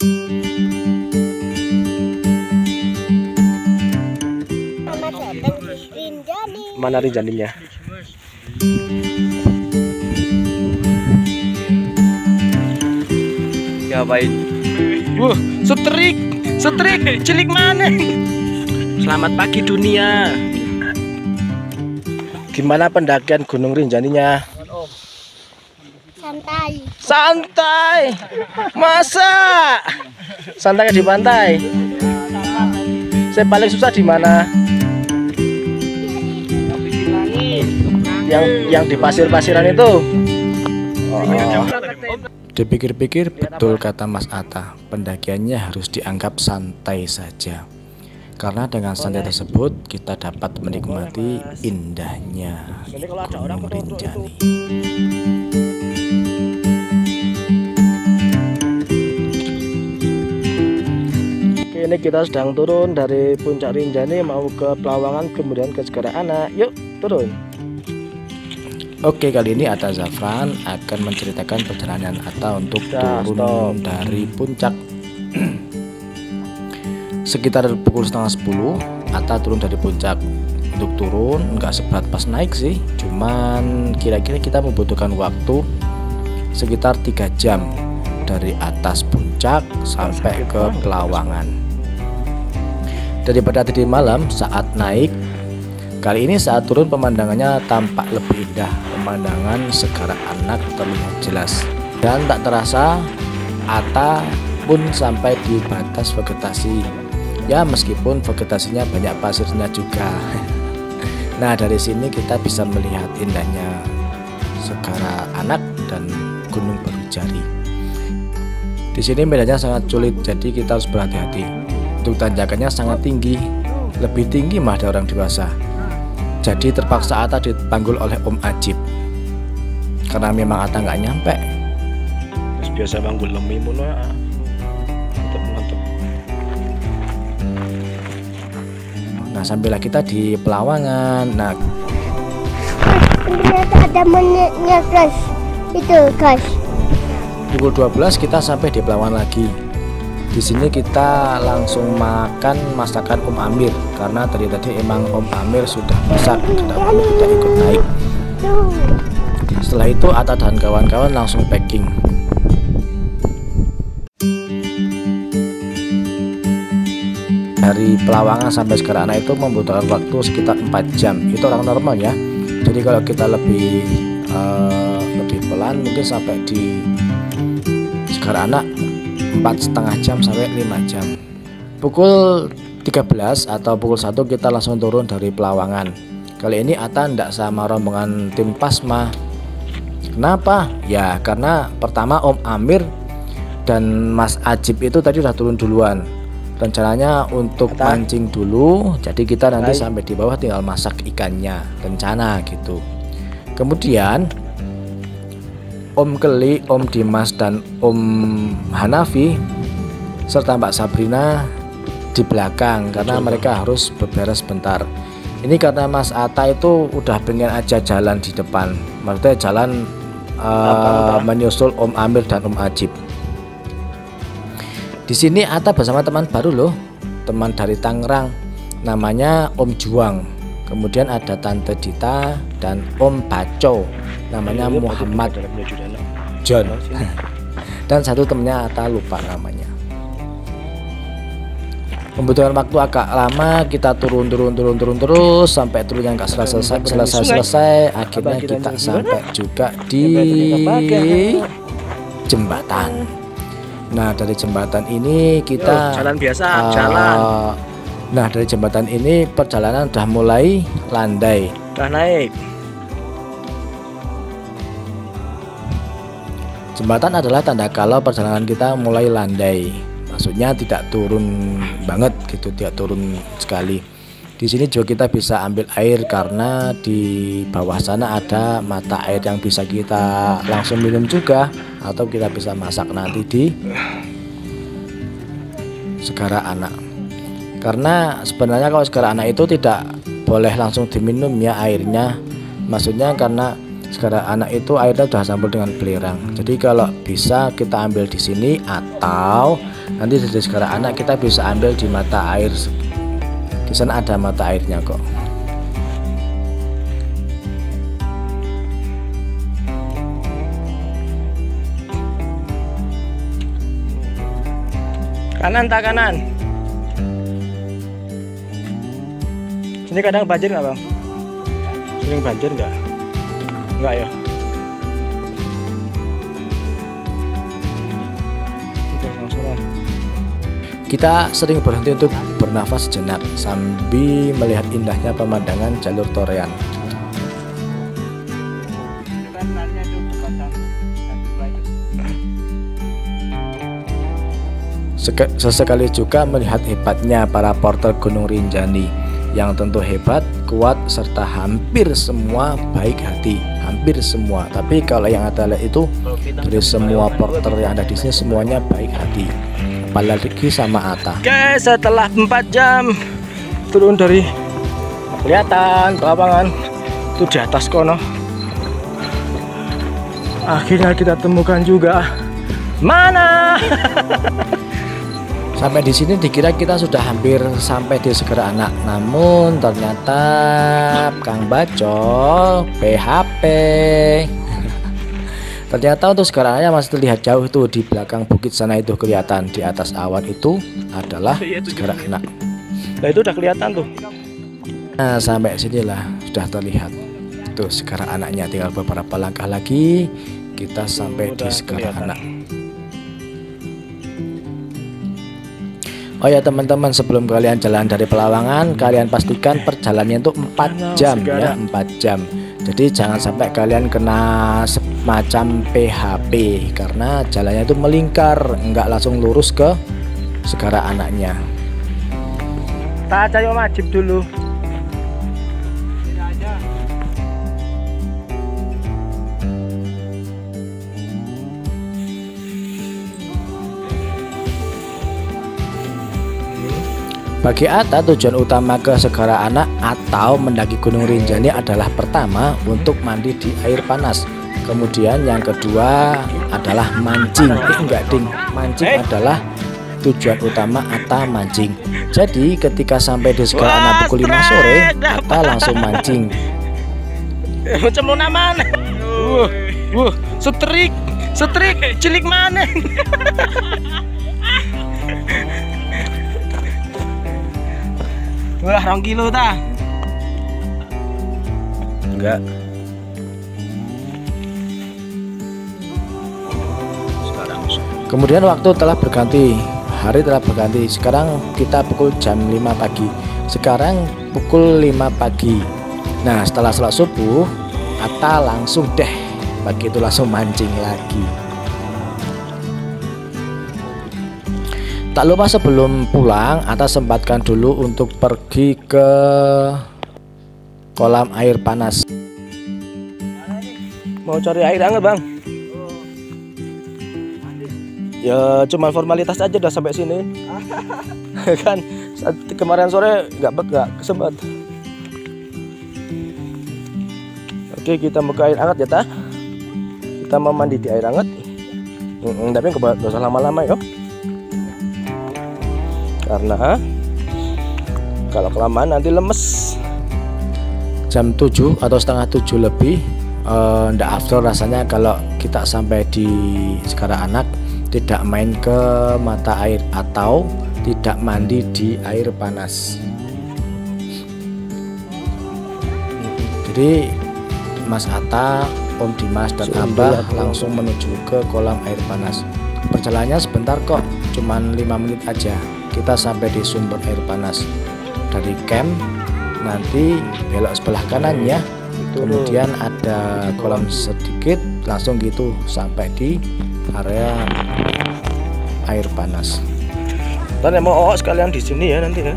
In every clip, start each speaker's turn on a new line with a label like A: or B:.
A: Selamat datang di Rinjani.
B: Mana Rinjaninya? Ya baik. Setrik cilik mana? Selamat pagi dunia. Gimana pendakian Gunung Rinjaninya? Santai. Masa? Santai di pantai. Saya paling susah di mana? Yang di pasir-pasiran itu. Dipikir-pikir betul kata Mas Atta, pendakiannya harus dianggap santai saja. Karena dengan santai tersebut kita dapat menikmati indahnya Gunung Rinjani. Ini kita sedang turun dari puncak Rinjani mau ke Pelawangan kemudian ke Segara Anak. Yuk turun. Oke, kali ini Atta Zafran akan menceritakan perjalanan Atta untuk turun dari puncak. Sekitar pukul setengah 10 Atta turun dari puncak. Untuk turun nggak seberat pas naik sih, cuman kira-kira kita membutuhkan waktu sekitar 3 jam dari atas puncak sampai ke Pelawangan. Daripada tadi malam saat naik, kali ini saat turun pemandangannya tampak lebih indah. Pemandangan Segara Anak terlihat jelas dan tak terasa Atta pun sampai di batas vegetasi. Ya meskipun vegetasinya banyak pasirnya juga. Nah dari sini kita bisa melihat indahnya Segara Anak dan Gunung Barujari. Di sini medannya sangat sulit, jadi kita harus berhati-hati. Untuk tanjakannya sangat tinggi, lebih tinggi mah dari orang dewasa. Jadi terpaksa Atta dipanggul oleh Om Ajib karena memang Atta nggak nyampe. Terus biasa panggul lemi mulu. Mantep. Nah sampailah kita di Pelawangan. Nah
A: Ternyata ada menitnya guys. Itu guys.
B: Pukul 12 kita sampai di Pelawangan lagi. Di sini kita langsung makan masakan Om Amir karena tadi emang Om Amir sudah masak, tidak perlu kita ikut naik. Setelah itu Atta dan kawan-kawan langsung packing. Dari Pelawangan sampai Segara Anak itu membutuhkan waktu sekitar 4 jam. Itu orang normal ya. Jadi kalau kita lebih pelan mungkin sampai di Segara Anak 4,5 jam sampai 5 jam. Pukul 13 atau pukul 1 kita langsung turun dari Pelawangan. Kali ini Atta tidak sama rombongan tim Pasma. Kenapa? Ya karena pertama Om Amir dan Mas Ajib itu tadi udah turun duluan. Rencananya untuk mancing dulu, jadi kita nanti sampai di bawah tinggal masak ikannya, rencana gitu. Kemudian Om Keli, Om Dimas dan Om Hanafi serta Mbak Sabrina di belakang karena mereka harus beberes bentar. Ini karena Mas Atta itu udah pengen aja jalan di depan, maksudnya jalan menyusul Om Amir dan Om Ajib. Di sini Atta bersama teman baru loh, teman dari Tangerang, namanya Om Juang. Kemudian ada Tante Dita dan Om Baco, namanya Muhammad John. Dan satu temennya Atta lupa namanya. Membutuhkan waktu agak lama, kita turun terus sampai turunnya nggak selesai. Akhirnya kita sampai juga di jembatan. Nah dari jembatan ini kita jalan biasa jalan. Nah dari jembatan ini perjalanan udah mulai landai, udah naik. Jembatan adalah tanda kalau perjalanan kita mulai landai, maksudnya tidak turun banget gitu, tidak turun sekali. Di sini juga kita bisa ambil air karena di bawah sana ada mata air yang bisa kita langsung minum juga, atau kita bisa masak nanti di Segara Anak. Karena sebenarnya kalau Segara Anak itu tidak boleh langsung diminum ya airnya, maksudnya karena Segara Anak itu airnya sudah campur dengan belerang. Jadi kalau bisa kita ambil di sini atau Nanti dari Segara Anak kita bisa ambil di mata air. Di sana ada mata airnya kok.
C: Kanan tak kanan. Sini kadang banjir nggak bang? Sering banjir nggak? Nggak ya?
B: Kita sering berhenti untuk bernafas sejenak sambil melihat indahnya pemandangan jalur Torean. Sesekali juga melihat hebatnya para porter Gunung Rinjani yang tentu hebat, kuat, serta hampir semua baik hati. Hampir semua. Tapi kalau yang ada itu dari semua porter yang ada di sini semuanya baik hati. Apalagi sama Atta.
C: Oke, setelah 4 jam turun dari kelihatan ke lapangan itu di atas kono. Akhirnya kita temukan juga mana.
B: Sampai di sini dikira kita sudah hampir sampai di Segara Anak, namun ternyata Kang Bacol PHP. Ternyata untuk Segara Anaknya masih terlihat jauh tuh di belakang bukit sana itu kelihatan. Di atas awan itu adalah Segara Anak.
C: Nah itu udah kelihatan tuh.
B: Nah sampai sinilah sudah terlihat tuh Segara Anaknya. Tinggal beberapa langkah lagi kita sampai di Segara Anak. Oh ya teman-teman, sebelum kalian jalan dari Pelawangan, kalian pastikan perjalanannya itu 4 jam ya, 4 jam. Jadi jangan sampai kalian kena semacam PHP karena jalannya itu melingkar, nggak langsung lurus ke Segara Anaknya.
C: Tak aja yuk majib dulu.
B: Bagi Atta, tujuan utama ke Segara Anak atau mendaki Gunung Rinjani adalah pertama untuk mandi di air panas. Kemudian yang kedua adalah mancing. Enggak ding, mancing adalah tujuan utama Atta, mancing. Jadi ketika sampai di Segara Anak pukul 5 sore, Atta langsung mancing.
C: Macam mana mana? Setrik cilik mana? Wah, 2 kilo dah.
B: Enggak. Kemudian waktu telah berganti, hari telah berganti. Sekarang kita pukul jam 5 pagi. Sekarang pukul 5 pagi. Nah, setelah sholat subuh, Atta langsung deh pagi itu langsung mancing lagi. Tak lupa sebelum pulang, Atta sempatkan dulu untuk pergi ke kolam air panas.
C: Mau cari air hangat bang? Ya cuma formalitas aja udah sampai sini. Kan kemarin sore nggak kesempat. Oke, kita mau ke air hangat ya ta. Kita mau mandi di air hangat. Tapi nggak usah lama-lama yuk. Karena kalau kelamaan nanti lemes.
B: Jam 7 atau setengah 7 lebih, ndak afdol rasanya kalau kita sampai di Segara Anak tidak main ke mata air atau tidak mandi di air panas. Jadi Mas Atta, Om Dimas dan Abah langsung menuju ke kolam air panas. Perjalanannya sebentar kok, cuman 5 menit aja. Kita sampai di sumber air panas. Dari camp nanti belok sebelah kanan ya. Kemudian ada kolam sedikit, langsung gitu sampai di area air panas.
C: Dan mau sekalian di sini ya nanti ya.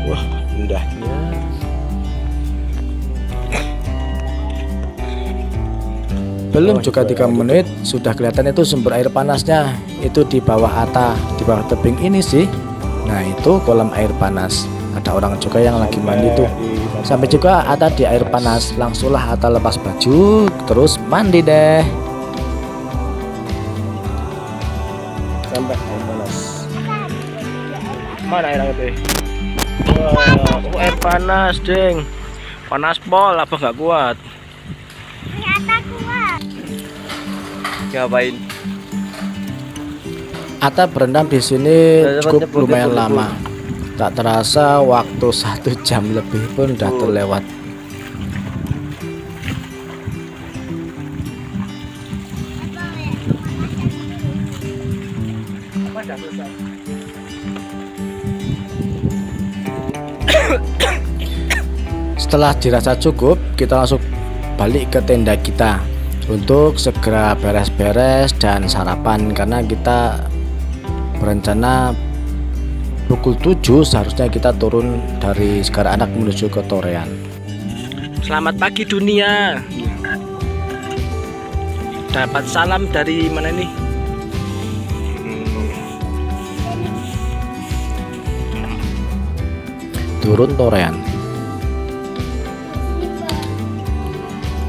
C: Wah, indahnya.
B: Belum juga 3 menit sudah kelihatan itu sumber air panasnya. Itu di bawah Atta, di bawah tebing ini sih. Nah itu kolam air panas. ada orang juga yang lagi mandi tuh. Sampai juga Atta di air panas, langsunglah Atta lepas baju terus mandi deh.
C: Sampai air panas. Mana air hangat? Wah, air panas, deng. Panas pol, apa nggak kuat?
A: Ternyata kuat.
C: Ngapain?
B: Atta berendam di sini cukup lumayan lama. Tak terasa waktu 1 jam lebih pun udah terlewat. Setelah dirasa cukup, kita langsung balik ke tenda kita untuk segera beres-beres dan sarapan, karena kita berencana pukul 7 seharusnya kita turun dari Segara-Anak menuju ke Torean.
C: Selamat pagi dunia. Dapat salam dari mana nih?
B: Turun Torean.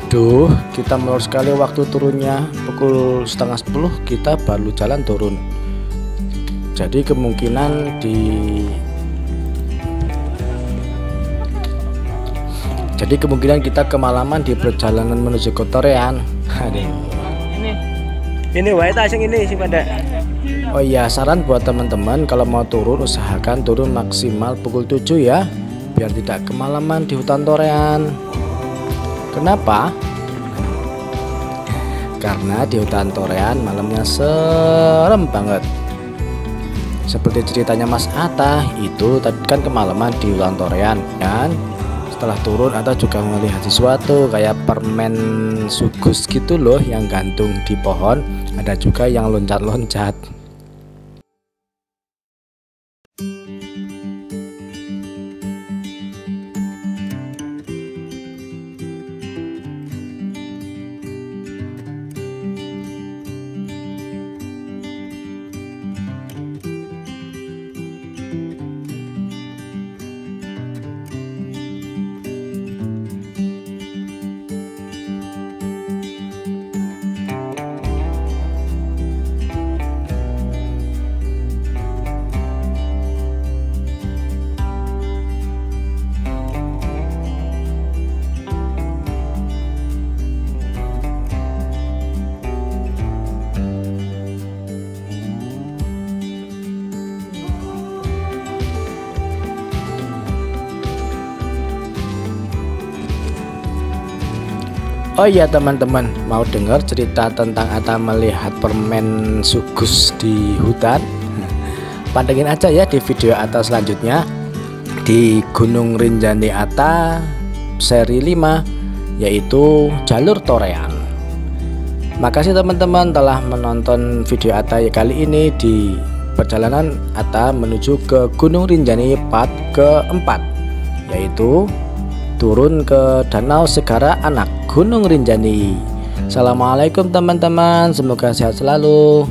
B: Duh, kita molor sekali waktu turunnya. Pukul setengah 10 kita baru jalan turun. Jadi kemungkinan kita kemalaman di perjalanan menuju ke Torean.
C: Ini wae ta sing ini sing pendek.
B: Oh iya, saran buat teman-teman kalau mau turun usahakan turun maksimal pukul 7 ya, biar tidak kemalaman di hutan Torean. Kenapa? Karena di hutan Torean malamnya serem banget. Seperti ceritanya Mas Atta itu tadi kan kemalaman di hutan Torean, dan setelah turun Atta juga melihat sesuatu kayak permen sugus gitu loh yang gantung di pohon. Ada juga yang loncat-loncat. Oh iya teman-teman, mau dengar cerita tentang Atta melihat permen sugus di hutan? Pantengin aja ya di video Atta selanjutnya di Gunung Rinjani Atta seri 5, yaitu Jalur Torean. Makasih teman-teman telah menonton video Atta kali ini di perjalanan Atta menuju ke Gunung Rinjani part keempat, yaitu turun ke Danau Segara-Anak Gunung Rinjani. Assalamualaikum teman-teman, semoga sehat selalu.